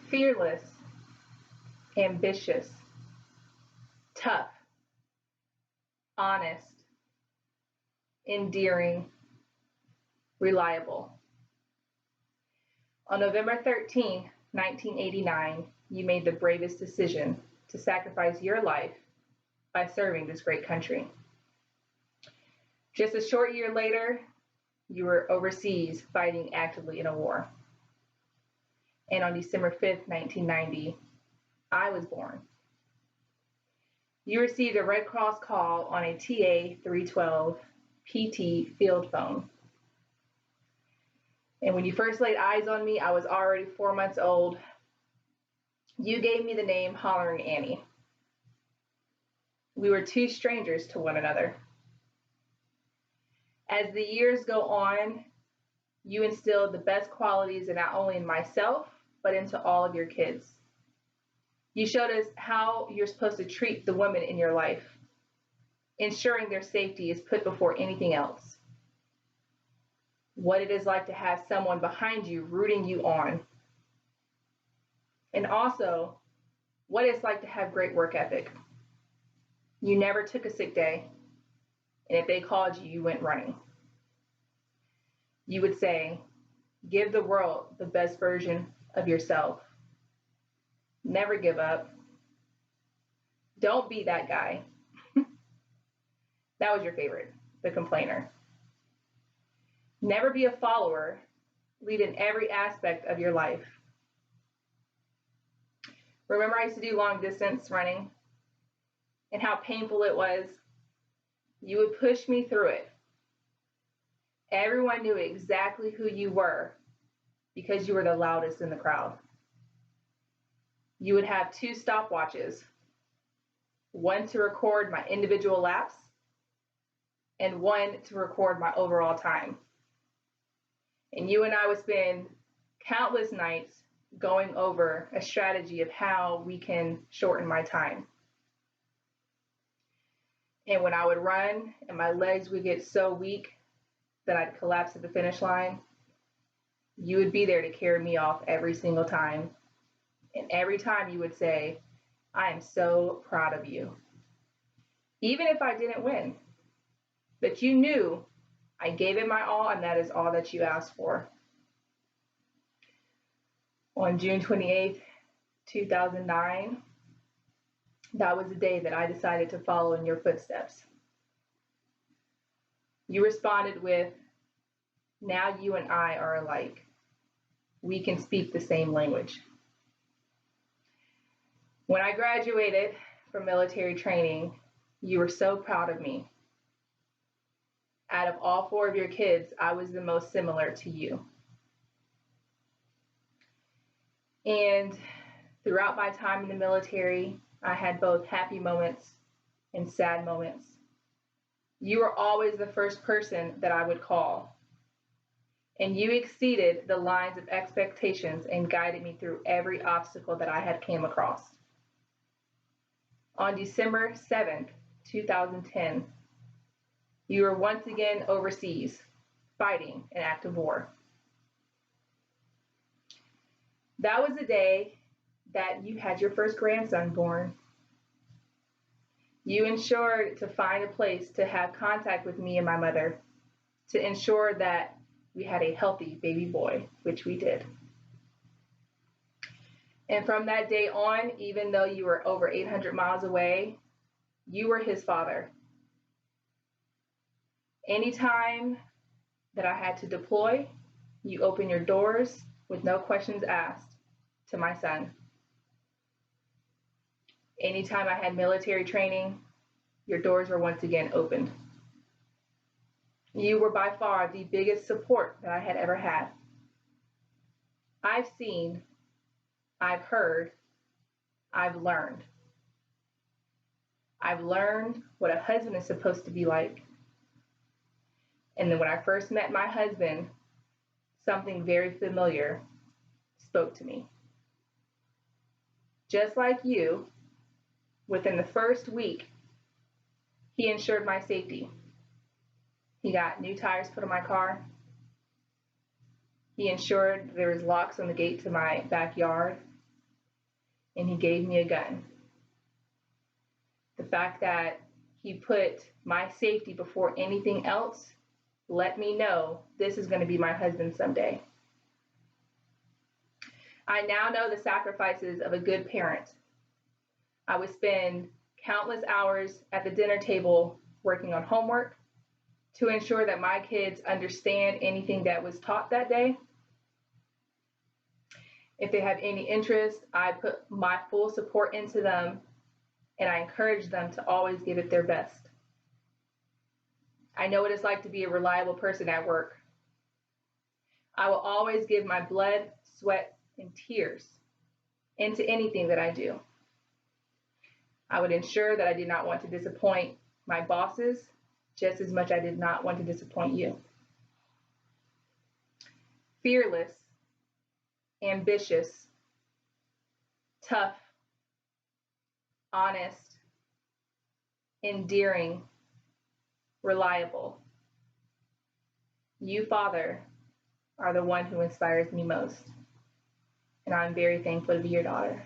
fearless, ambitious, tough, honest, endearing, reliable. On November 13, 1989, you made the bravest decision to sacrifice your life by serving this great country. Just a short year later, you were overseas fighting actively in a war. And on December 5th, 1990, I was born. You received a Red Cross call on a TA-312 PT field phone. And when you first laid eyes on me, I was already 4 months old. You gave me the name Hollering Annie. We were two strangers to one another. As the years go on, you instilled the best qualities not only in myself, but into all of your kids. You showed us how you're supposed to treat the women in your life, ensuring their safety is put before anything else. What it is like to have someone behind you rooting you on. And also, what it's like to have great work ethic. You never took a sick day, and if they called you, you went running. You would say, give the world the best version of yourself. Never give up. Don't be that guy. That was your favorite, the complainer. Never be a follower. Lead in every aspect of your life. Remember I used to do long distance running and how painful it was? You would push me through it. Everyone knew exactly who you were because you were the loudest in the crowd. You would have two stopwatches, one to record my individual laps and one to record my overall time. And you and I would spend countless nights going over a strategy of how we can shorten my time. And when I would run and my legs would get so weak that I'd collapse at the finish line, you would be there to carry me off every single time. And every time you would say, I am so proud of you. Even if I didn't win, but you knew I gave it my all and that is all that you asked for. On June 28th, 2009, that was the day that I decided to follow in your footsteps. You responded with, now you and I are alike. We can speak the same language. When I graduated from military training, you were so proud of me. Out of all four of your kids, I was the most similar to you. And throughout my time in the military, I had both happy moments and sad moments. You were always the first person that I would call. And you exceeded the lines of expectations and guided me through every obstacle that I had came across. On December 7th, 2010, you were once again overseas, fighting an active war. That was the day that you had your first grandson born. You ensured to find a place to have contact with me and my mother to ensure that we had a healthy baby boy, which we did. And from that day on, even though you were over 800 miles away, you were his father. Anytime that I had to deploy, you opened your doors with no questions asked to my son. Anytime I had military training, your doors were once again opened. You were by far the biggest support that I had ever had. I've seen, I've heard, I've learned. I've learned what a husband is supposed to be like. And then when I first met my husband, something very familiar spoke to me. Just like you, within the first week, he ensured my safety. He got new tires put on my car. He ensured there was locks on the gate to my backyard. and he gave me a gun. The fact that he put my safety before anything else let me know this is going to be my husband someday. I now know the sacrifices of a good parent. I would spend countless hours at the dinner table working on homework to ensure that my kids understand anything that was taught that day. If they have any interest, I put my full support into them, and I encourage them to always give it their best. I know what it's like to be a reliable person at work. I will always give my blood, sweat, and tears into anything that I do. I would ensure that I did not want to disappoint my bosses just as much as I did not want to disappoint you. Fearless, ambitious, tough, honest, endearing, reliable. You, Father, are the one who inspires me most. And I'm very thankful to be your daughter.